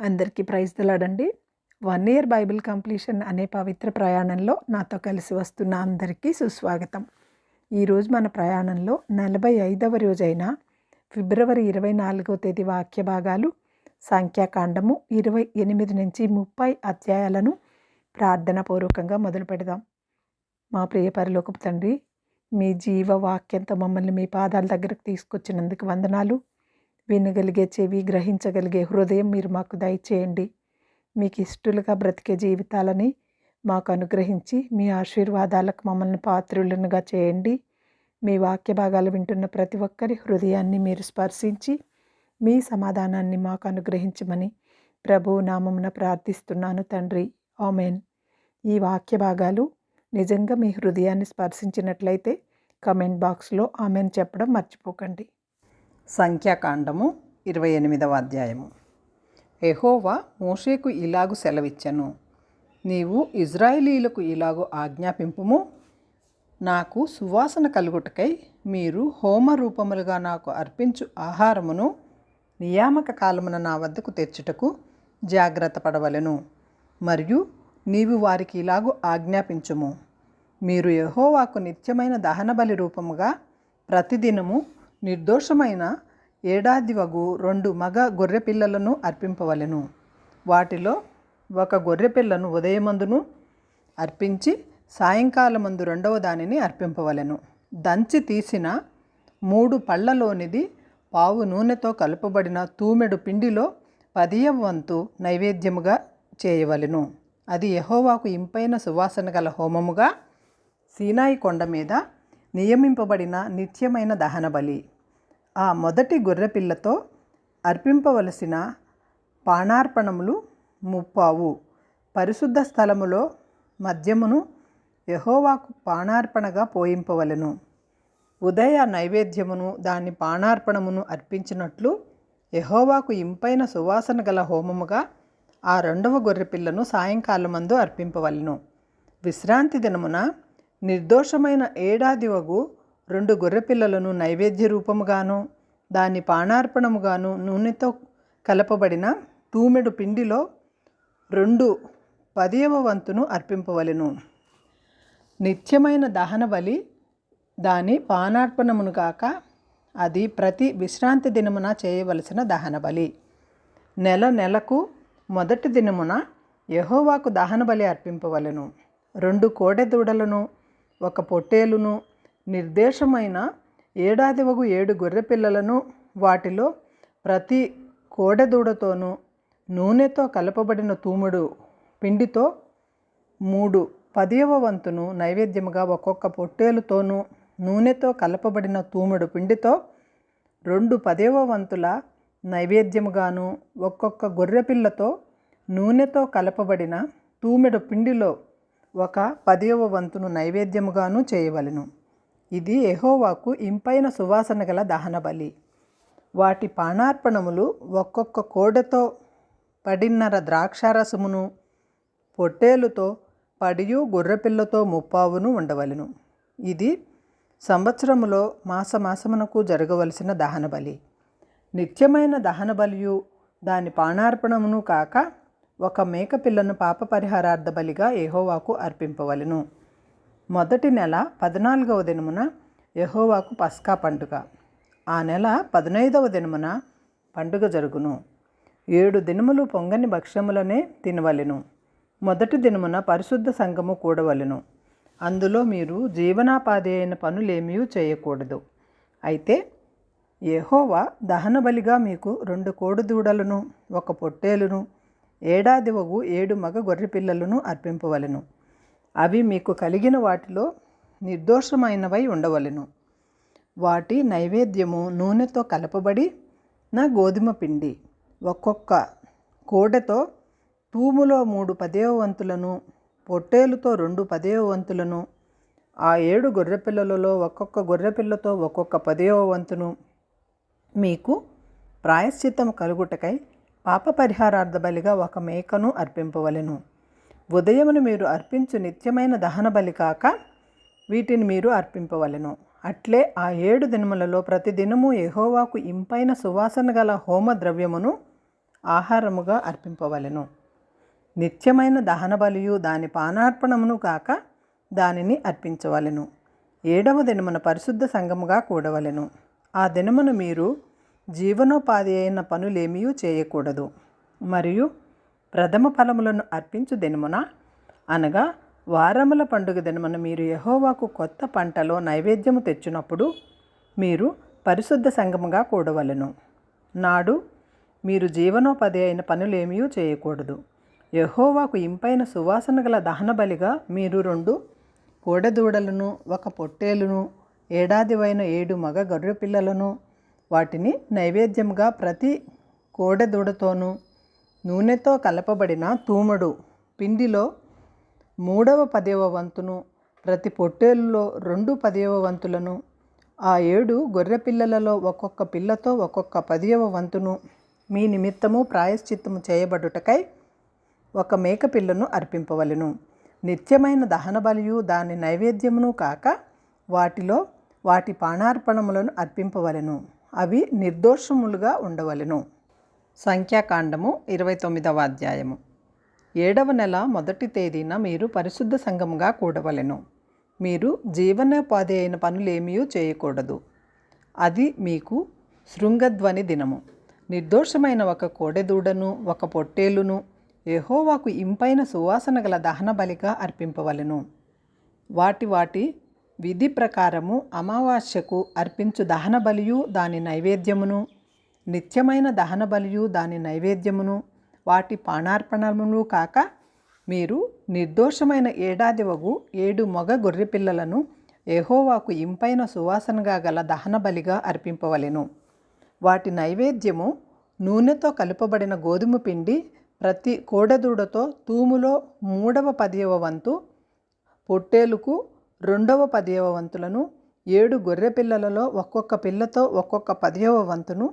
అందరికీ praise దిలాడండి. 1 year Bible completion అనే పవిత్ర ప్రయాణంలో నాతో కలిసి వస్తున్న అందరికీ సుస్వాగతం. ఈరోజు మన ప్రయాణంలో 45వ రోజైన ఫిబ్రవరి 24వ తేదీ వాక్య భాగాలు సంఖ్యాకాండము 28 నుంచి 30 అధ్యాయాలను ప్రార్థనాపూర్వకంగా మొదలు పెడదాం. మా ప్రియ పరలోకపు తండ్రి, మీ జీవ వాక్యంతో మమ్మల్ని మీ పాదాల దగ్గరకు తీసుకొచ్చినందుకు వందనాలు. వినగలిగే చెవి, గ్రహించగలిగే హృదయం మీరు మాకు దయచేయండి. మీకు ఇష్టలుగా బ్రతికే జీవితాలని మాకు అనుగ్రహించి మీ ఆశీర్వాదాలకు మమ్మల్ని పాత్రులనుగా చేయండి. మీ వాక్య భాగాలు వింటున్న ప్రతి ఒక్కరి హృదయాన్ని మీరు స్పర్శించి మీ సమాధానాన్ని మాకు అనుగ్రహించమని ప్రభువు నామమున ప్రార్థిస్తున్నాను తండ్రి. ఆమెన్. ఈ వాక్య భాగాలు నిజంగా మీ హృదయాన్ని స్పర్శించినట్లయితే కమెంట్ బాక్స్లో ఆమెన్ చెప్పడం మర్చిపోకండి. సంఖ్యాకాండము 28వ అధ్యాయము. యెహోవా మోషేకు ఇలాగు సెలవిచ్చెను, నీవు ఇజ్రాయేలీయులకు ఇలాగు ఆజ్ఞాపింపుము, నాకు సువాసన కలుగుటకై మీరు హోమ రూపములుగా నాకు అర్పించు ఆహారమును నియామక కాలమున నా వద్దకు తెచ్చుటకు జాగ్రత్త పడవలెను. మరియు నీవు వారికి ఇలాగు ఆజ్ఞాపించుము, మీరు యెహోవాకు నిత్యమైన దహనబలి రూపముగా ప్రతిదినము నిర్దోషమైన ఏడాదివగు 2 మగ గొర్రెపిల్లలను అర్పింపవలెను. వాటిలో ఒక గొర్రెపిల్లను ఉదయమందును అర్పించి సాయంకాలమందు రెండవ దానిని అర్పింపవలెను. దంచి తీసిన 3 పళ్ళలోనిది పావు నూనెతో కలుపబడిన తూమెడు పిండిలో 10వ వంతు నైవేద్యముగా చేయవలెను. అది యెహోవాకు ఇంపైన సువాసన గల హోమముగా సీనాయి కొండ మీద నియమింపబడిన నిత్యమైన దహనబలి. ఆ మొదటి గొర్రెపిల్లతో అర్పింపవలసిన పానార్పణములు 30 పరిశుద్ధ స్థలములో మద్యమును యెహోవాకు పానార్పణగా పోయింపవలెను. ఉదయ నైవేద్యమును దాని పానార్పణమును అర్పించినట్లు యెహోవాకు ఇంపైన సువాసన గల హోమముగా ఆ 2వ గొర్రెపిల్లను సాయంకాలమందు అర్పింపవలెను. విశ్రాంతి దినమున నిర్దోషమైన ఏడాదివగు 2 గొర్రెపిల్లలను నైవేద్య రూపముగాను దాని పానార్పణముగాను నూనెతో కలపబడిన తూమెడు పిండిలో 2/10వ వంతును అర్పింపవలెను. నిత్యమైన దహన బలి దాని పానార్పణమును గాక అది ప్రతి విశ్రాంతి దినమున చేయవలసిన దహన బలి. నెలకు మొదటి దినమున యెహోవాకు దహన బలి అర్పింపవలెను. 2 కోడెదూడలను 1 పొట్టేలును నిర్దేశమైన ఏడాదివగు 7 గొర్రెపిల్లలను వాటిలో ప్రతి కోడెదూడతోనూ నూనెతో కలపబడిన తూముడు పిండితో 3/10వ వంతును నైవేద్యముగా ఒక్కొక్క పొట్టేలుతోనూ నూనెతో కలపబడిన తూముడు పిండితో 2/10వ వంతుల నైవేద్యముగాను ఒక్కొక్క గొర్రెపిల్లతో నూనెతో కలపబడిన తూమెడు పిండిలో 1/10వ వంతును నైవేద్యముగాను చేయవలెను. ఇది యెహోవాకు ఇంపైన సువాసన గల దహన బలి. వాటి పానార్పణములు ఒక్కొక్క కోడెతో 10.5 ద్రాక్షారసమును, పొట్టేలుతో 10 గొర్రెపిల్లతో 30 ఉండవలెను. ఇది సంవత్సరములో మాసమునకు జరగవలసిన దహన బలి. నిత్యమైన దహన బలియు దాని పానార్పణమును కాక 1 మేకపిల్లను పాప పరిహారార్థ బలిగా యెహోవాకు అర్పింపవలెను. మొదటి నెల 14వ దినమున యెహోవాకు పస్కా పండుగ. ఆ నెల 15వ దినమున పండుగ జరుగును. 7 దినములు పొంగని భక్ష్యములనే తినవలెను. మొదటి దినమున పరిశుద్ధ సంఘము కూడవలెను. అందులో మీరు జీవనాపాది అయిన పనులేమీ చేయకూడదు. అయితే యెహోవా దహన బలిగా మీకు 2 కోడిదూడలను 1 పొట్టేలును ఏడాదివగు 7 మగ గొర్రెపిల్లలను అర్పింపవలెను. అవి మీకు కలిగిన వాటిలో నిర్దోషమైనవై ఉండవలెను. వాటి నైవేద్యము నూనెతో కలపబడి నా గోధుమ పిండి. ఒక్కొక్క కోడెతో తూములో 3/10వ వంతులను, పొట్టేలుతో 2/10వ వంతులను, ఆ 7 గొర్రెపిల్లలలో ఒక్కొక్క గొర్రెపిల్లతో ఒక్కొక్క 10వ వంతును మీకు ప్రాయశ్చిత్తము కలుగుటకై పాప పరిహారార్థ బలిగా 1 మేకను అర్పింపవలెను. ఉదయమును మీరు అర్పించు నిత్యమైన దహన బలి కాక వీటిని మీరు అర్పింపవలెను. అట్లే ఆ 7 దినములలో ప్రతి దినము యెహోవాకు ఇంపైన సువాసన గల హోమ ద్రవ్యమును ఆహారముగా అర్పింపవలెను. నిత్యమైన దహన బలియు దాని పానార్పణమును కాక దానిని అర్పించవలెను. 7వ దినమున పరిశుద్ధ సంఘముగా కూడవలెను. ఆ దినమున మీరు జీవనోపాధి అయిన పనులేమీ చేయకూడదు. మరియు ప్రథమ ఫలములను అర్పించు దినమున అనగా వారముల పండుగ దినమున మీరు యెహోవాకు కొత్త పంటలో నైవేద్యము తెచ్చినప్పుడు మీరు పరిశుద్ధ సంఘముగా కూడవలెను. నాడు మీరు జీవనోపాధి అయిన పనులేమీ చేయకూడదు. యెహోవాకు ఇంపైన సువాసన గల దహన బలిగా మీరు 2 కోడెదూడలను 1 పొట్టేలును ఏడాదివైన 7 మగ గొర్రె పిల్లలను వాటిని నైవేద్యముగా ప్రతి కోడెదూడతోనూ నూనెతో కలపబడిన తూముడు పిండిలో 3వ 10వ వంతును ప్రతి పొట్టేలులో 2 10వ వంతులను ఆ 7 గొర్రె పిల్లలలో ఒక్కొక్క పిల్లతో ఒక్కొక్క 10వ వంతును మీ నిమిత్తము ప్రాయశ్చిత్తము చేయబడుటకై 1 మేక పిల్లను అర్పింపవలెను. నిత్యమైన దహన బలియు దాని నైవేద్యమును కాక వాటిలో వాటి పానార్పణములను అర్పింపవలెను. అవి నిర్దోషములుగా ఉండవలెను. సంఖ్యాకాండము 29వ అధ్యాయము. 7వ నెల మొదటి తేదీన మీరు పరిశుద్ధ సంఘముగా కూడవలెను. మీరు జీవనోపాధి అయిన పనులేమీ చేయకూడదు. అది మీకు శృంగధ్వని దినము. నిర్దోషమైన 1 కోడెదూడను 1 పొట్టేలును యెహోవాకు ఇంపైన సువాసన గల దహన బలిగా అర్పింపవలెను. వాటి విధి ప్రకారము అమావాస్యకు అర్పించు దహన బలియు దాని నైవేద్యమును, నిత్యమైన దహన బలియు దాని నైవేద్యమును, వాటి పానార్పణమును కాక మీరు నిర్దోషమైన ఏడాదివగు 7 మగ గొర్రె పిల్లలను యెహోవాకు ఇంపైన సువాసనగా గల దహన బలిగా అర్పింపవలెను. వాటి నైవేద్యము నూనెతో కలుపబడిన గోధుమ పిండి ప్రతి కోడెదూడతో తూములో 3వ 10వ వంతు, పొట్టేలుకు 2వ 10వ వంతులను, 7 గొర్రె పిల్లలలో ఒక్కొక్క పిల్లతో ఒక్కొక్క 10వ వంతును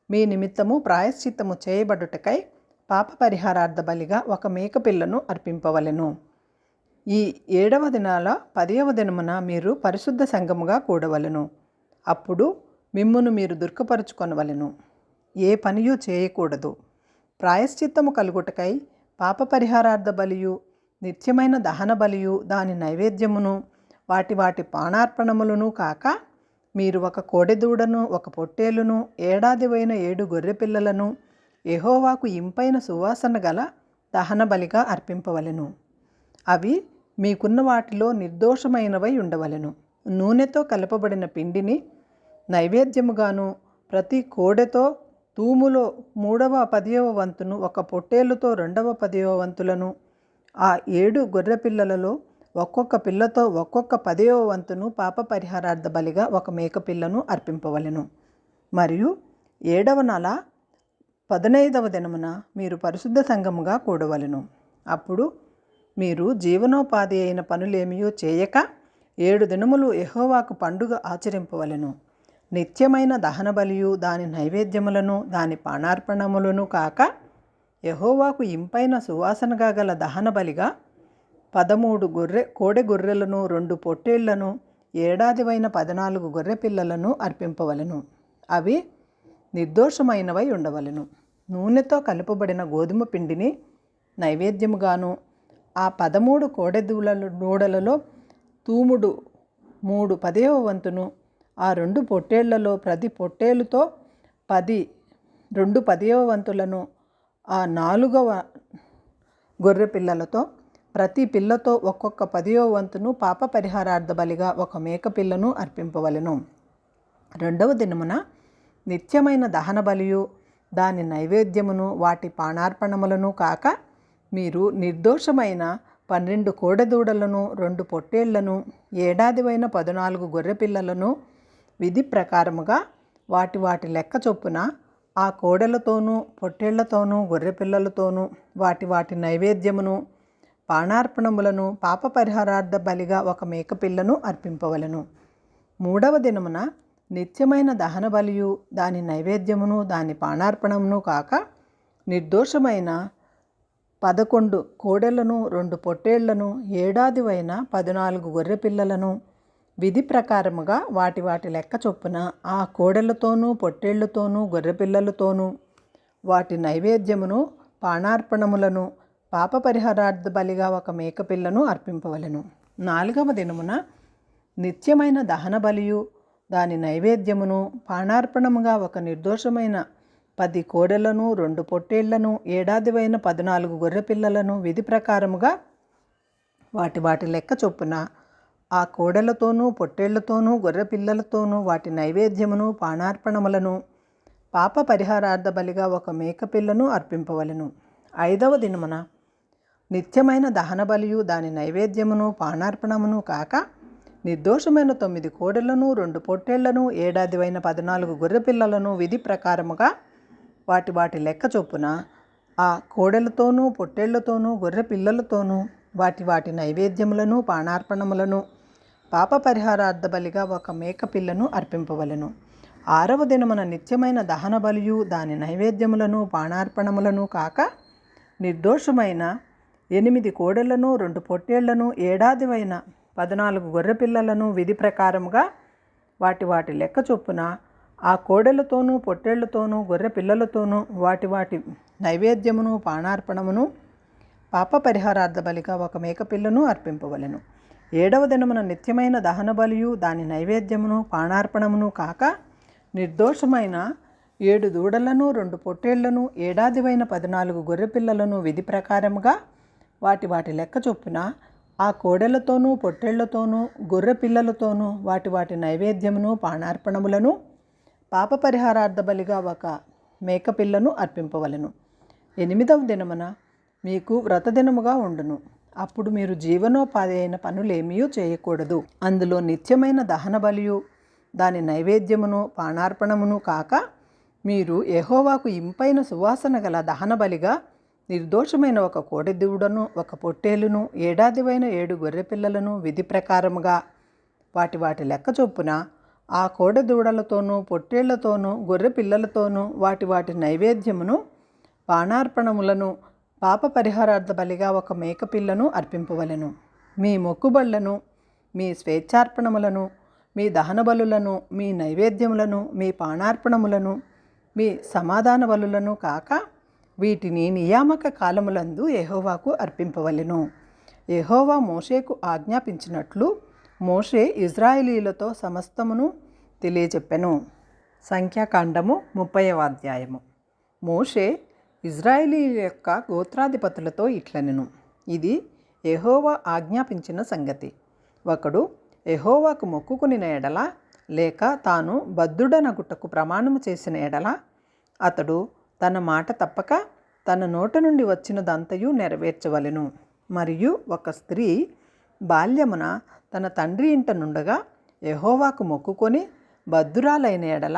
మీ నిమిత్తము ప్రాయశ్చిత్తము చేయబడుటకై పాప పరిహారార్థ బలిగా 1 మేక పిల్లను అర్పింపవలెను. ఈ 7వ దినాల 10వ దినమున మీరు పరిశుద్ధ సంఘముగా కూడవలెను. అప్పుడు మిమ్మును మీరు దుఃఖపరుచుకొనవలెను. ఏ పనియు చేయకూడదు. ప్రాయశ్చిత్తము కలుగుటకై పాప పరిహారార్థ బలియు, నిత్యమైన దహన బలియు దాని నైవేద్యమును, వాటి పానార్పణములను కాక మీరు 1 కోడెదూడను 1 పొట్టేలును ఏడాదివైన 7 గొర్రె పిల్లలను యెహోవాకు ఇంపైన సువాసన గల దహన బలిగా అర్పింపవలెను. అవి మీకున్న వాటిలో నిర్దోషమైనవై ఉండవలెను. నూనెతో కలపబడిన పిండిని నైవేద్యముగాను ప్రతి కోడెతో తూములో 3వ 10వ వంతును 1 పొట్టేలుతో 2వ 10వ వంతులను ఆ 7 గొర్రె పిల్లలలో ఒక్కొక్క పిల్లతో ఒక్కొక్క 10వ వంతును పాప పరిహారార్థ బలిగా 1 మేక పిల్లను అర్పింపవలెను. మరియు 7వ నెల 15వ దినమున మీరు పరిశుద్ధ సంఘముగా కూడవలెను. అప్పుడు మీరు జీవనోపాధి అయిన పనులేమీ చేయక 7 దినములు యెహోవాకు పండుగ ఆచరింపవలెను. నిత్యమైన దహన బలియు దాని నైవేద్యములను దాని పానార్పణములను కాక యెహోవాకు ఇంపైన సువాసనగా గల దహన బలిగా 13 కోడె గొర్రెలను 2 పొట్టేళ్లను ఏడాదివైన 14 గొర్రె పిల్లలను అర్పింపవలెను. అవి నిర్దోషమైనవై ఉండవలెను. నూనెతో కలుపబడిన గోధుమ పిండిని నైవేద్యముగాను ఆ 13 కోడెదూడలలో తూముడు 3 10వ వంతును ఆ 2 పొట్టేళ్లలో ప్రతి పొట్టేలుతో 2 10వ వంతులను ఆ 4వ గొర్రె పిల్లలతో ప్రతి పిల్లతో ఒక్కొక్క 10వ వంతును పాప పరిహారార్థ బలిగా 1 మేక పిల్లను అర్పింపవలెను. 2వ దినమున నిత్యమైన దహన బలియు దాని నైవేద్యమును వాటి పానార్పణములను కాక మీరు నిర్దోషమైన 12 కోడెదూడలను 2 పొట్టేళ్లను ఏడాదివైన 14 గొర్రె పిల్లలను విధి ప్రకారముగా వాటి లెక్క చొప్పున ఆ కోడెలతోనూ పొట్టేళ్లతోనూ గొర్రె పిల్లలతోనూ వాటి నైవేద్యమును పానార్పణములను పాప పరిహారార్థ బలిగా 1 మేక పిల్లను అర్పింపవలెను. 3వ దినమున నిత్యమైన దహన బలియు దాని నైవేద్యమును దాని పానార్పణమును కాక నిర్దోషమైన 11 కోడెలను 2 పొట్టేళ్లను ఏడాదివైన 14 గొర్రె పిల్లలను విధి ప్రకారముగా వాటి లెక్క చొప్పున ఆ కోడెలతోనూ పొట్టేళ్లతోనూ గొర్రె పిల్లలతోనూ వాటి నైవేద్యమును పానార్పణములను పాప పరిహారార్థ బలిగా ఒక మేకపిల్లను అర్పింపవలెను. 4వ దినమున నిత్యమైన దహన బలియు దాని నైవేద్యమును పానార్పణముగా ఒక నిర్దోషమైన 10 కోడెలను 2 పొట్టేళ్లను ఏడాదివైన 14 గొర్రెపిల్లలను విధి ప్రకారముగా వాటి లెక్క చొప్పున ఆ కోడెలతోనూ పొట్టేళ్లతోనూ గొర్రెపిల్లలతోనూ వాటి నైవేద్యమును పానార్పణములను పాప పరిహారార్థ బలిగా ఒక మేకపిల్లను అర్పింపవలెను. 5వ దినమున నిత్యమైన దహన బలియు దాని నైవేద్యమును పానార్పణమును కాక నిర్దోషమైన 9 కోడెలను 2 పొట్టేళ్లను ఏడాదివైన 14 గొర్రెపిల్లలను విధి ప్రకారముగా వాటి లెక్క చొప్పున ఆ కోడెలతోనూ పొట్టేళ్లతోనూ గొర్రె పిల్లలతోనూ వాటి నైవేద్యములను పానార్పణములను పాప పరిహారార్థ బలిగా ఒక మేకపిల్లను అర్పింపవలెను. 6వ దినమున నిత్యమైన దహన బలియు దాని నైవేద్యములను పానార్పణములను కాక నిర్దోషమైన 8 కోడెలను 2 పొట్టేళ్లను ఏడాదివైన 14 గొర్రెపిల్లలను విధి ప్రకారముగా వాటి లెక్క చొప్పున ఆ కోడెలతోనూ పొట్టేళ్లతోనూ గొర్రె పిల్లలతోనూ వాటి నైవేద్యమును పానార్పణమును పాప పరిహారార్థ బలిగా ఒక మేకపిల్లను అర్పింపవలెను. 7వ దినమున నిత్యమైన దహన బలియు దాని నైవేద్యమును పానార్పణమును కాక నిర్దోషమైన 7 దూడలను 2 పొట్టేళ్లను ఏడాదివైన 14 గొర్రెపిల్లలను విధి ప్రకారముగా వాటి లెక్క చొప్పున ఆ కోడెలతోనూ పొట్టేళ్లతోనూ గొర్రె పిల్లలతోనూ వాటి నైవేద్యమును పానార్పణములను పాప పరిహారార్థ బలిగా ఒక మేకపిల్లను అర్పింపవలెను. 8వ దినమున మీకు వ్రతదినముగా ఉండును. అప్పుడు మీరు జీవనోపాధి అయిన పనులేమీ చేయకూడదు. అందులో నిత్యమైన దహన బలియు దాని నైవేద్యమును పానార్పణమును కాక మీరు యెహోవాకు ఇంపైన సువాసన గల దహన బలిగా నిర్దోషమైన 1 కోడెదూడను 1 పొట్టేలును ఏడాదివైన 7 గొర్రెపిల్లలను విధి ప్రకారముగా వాటి లెక్క చొప్పున ఆ కోడెదూడలతోనూ పొట్టేళ్లతోనూ గొర్రె పిల్లలతోనూ వాటి నైవేద్యమును పానార్పణములను పాప పరిహారార్థ బలిగా ఒక మేకపిల్లను అర్పింపవలెను. మీ మొక్కుబళ్లను మీ స్వేచ్ఛార్పణములను మీ దహన బలులను మీ నైవేద్యములను మీ పానార్పణములను మీ సమాధాన బలులను కాక వీటిని నియామక కాలములందు యెహోవాకు అర్పింపవలెను. యెహోవా మోషేకు ఆజ్ఞాపించినట్లు మోషే ఇజ్రాయేలీలతో సమస్తమును తెలియచెప్పెను. సంఖ్యాకాండము 30వ అధ్యాయము. మోషే ఇజ్రాయేలీల యొక్క గోత్రాధిపతులతో ఇట్లనెను. ఇది యెహోవా ఆజ్ఞాపించిన సంగతి. ఒకడు యెహోవాకు మొక్కుకునిన ఎడల లేక తాను బద్ధుడనగుటకు ప్రమాణము చేసిన ఎడల అతడు తన మాట తప్పక తన నోట నుండి వచ్చినదంతయు నెరవేర్చవలెను. మరియు ఒక స్త్రీ బాల్యమున తన తండ్రి ఇంట నుండగా యెహోవాకు మొక్కుకొని బద్ధురాలైన ఎడల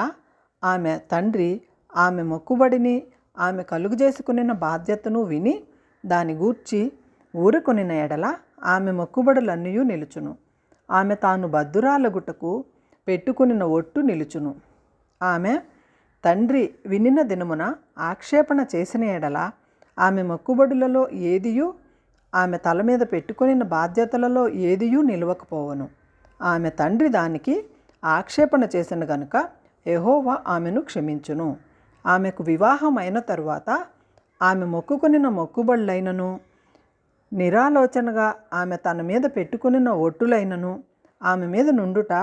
ఆమె తండ్రి ఆమె మొక్కుబడిని ఆమె కలుగజేసుకునిన బాధ్యతను విని దాని గూర్చి ఊరుకొనిన ఎడల ఆమె మొక్కుబడులన్నీ నిలుచును. ఆమె తాను బద్ధురాలగుటకు పెట్టుకునిన ఒట్టు నిలుచును. ఆమె తండ్రి వినిన దినమున ఆక్షేపణ చేసిన ఎడల ఆమె మొక్కుబడులలో ఏదియూ ఆమె తల మీద పెట్టుకొనిన బాధ్యతలలో ఏదియూ నిలవకపోవను. ఆమె తండ్రి దానికి ఆక్షేపణ చేసిన గనుక యెహోవా ఆమెను క్షమించును. ఆమెకు వివాహమైన తరువాత ఆమె మొక్కుకొనిన మొక్కుబడులైనను నిరాలోచనగా ఆమె తన మీద పెట్టుకొనిన ఒట్టులైనను ఆమె మీద నుండుట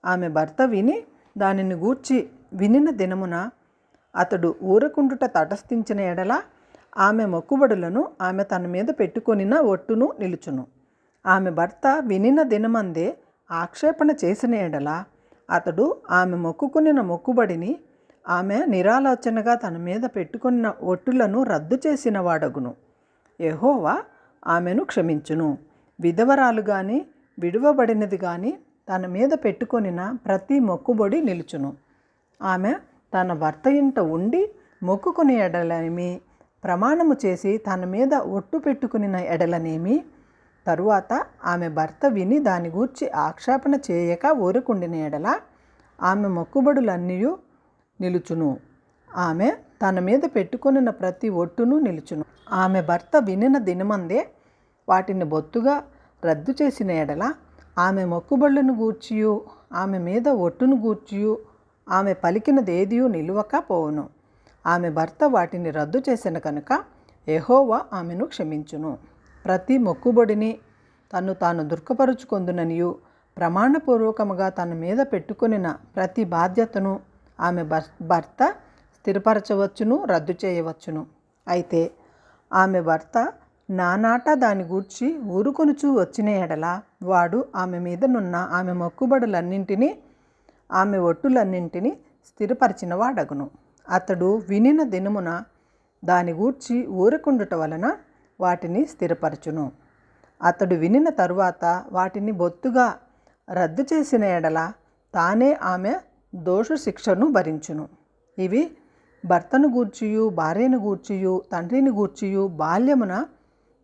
ఆమె భర్త విని దానిని గూర్చి వినిన దినమున అతడు ఊరకుండుట తటస్థించిన ఎడల ఆమె మొక్కుబడులను ఆమె తన మీద పెట్టుకొనిన ఒట్టును నిలుచును. ఆమె భర్త వినిన దినమందే ఆక్షేపణ చేసిన ఎడల అతడు ఆమె మొక్కుకొనిన మొక్కుబడిని ఆమె నిరాలోచనగా తన మీద పెట్టుకున్న ఒట్టులను రద్దు చేసిన వాడగును. యెహోవా ఆమెను క్షమించును. విధవరాలు గాని విడువబడినది గాని తన మీద పెట్టుకొనిన ప్రతి మొక్కుబడి నిలుచును. ఆమె తన భర్త ఇంట ఉండి మొక్కుకుని ఎడలనేమి ప్రమాణము చేసి తన మీద ఒట్టు పెట్టుకునిన ఎడలనేమి తరువాత ఆమె భర్త విని దాని గూర్చి ఆక్షేపణ చేయక ఊరుకుండిన ఎడల ఆమె మొక్కుబడులన్నీ నిలుచును. ఆమె తన మీద పెట్టుకొనిన ప్రతి ఒట్టును నిలుచును. ఆమె భర్త వినిన దినమందే వాటిని బొత్తుగా రద్దు చేసిన ఎడల ఆమె మొక్కుబడులను గూర్చియు ఆమె మీద ఒట్టును గూర్చియు ఆమె పలికినదేదియూ నిలువక పోవును. ఆమె భర్త వాటిని రద్దు చేసిన కనుక యెహోవా ఆమెను క్షమించును. ప్రతి మొక్కుబడిని తాను దుఃఖపరుచుకొందుననియు ప్రమాణపూర్వకముగా తన మీద పెట్టుకొనిన ప్రతి బాధ్యతను ఆమె భర్త స్థిరపరచవచ్చును, రద్దు చేయవచ్చును. అయితే ఆమె భర్త నానాట దాని గూర్చి ఊరుకొనుచూ వచ్చిన ఎడల వాడు ఆమె మీదనున్న ఆమె మొక్కుబడులన్నింటినీ ఆమె ఒట్టులన్నింటినీ స్థిరపరిచిన వాడగును. అతడు వినిన దినమున దాని గూర్చి ఊరకుండుట వలన వాటిని స్థిరపరచును. అతడు వినిన తరువాత వాటిని బొత్తుగా రద్దు చేసిన ఎడల తానే ఆమె దోషు శిక్షను భరించును. ఇవి భర్తను గూర్చియు భార్యను గూర్చియు తండ్రిని గూర్చియు బాల్యమున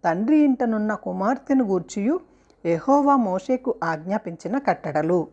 తండ్రి ఇంటనున్న కుమార్తెను గూర్చియు యెహోవా మోషేకు ఆజ్ఞాపించిన కట్టడలు.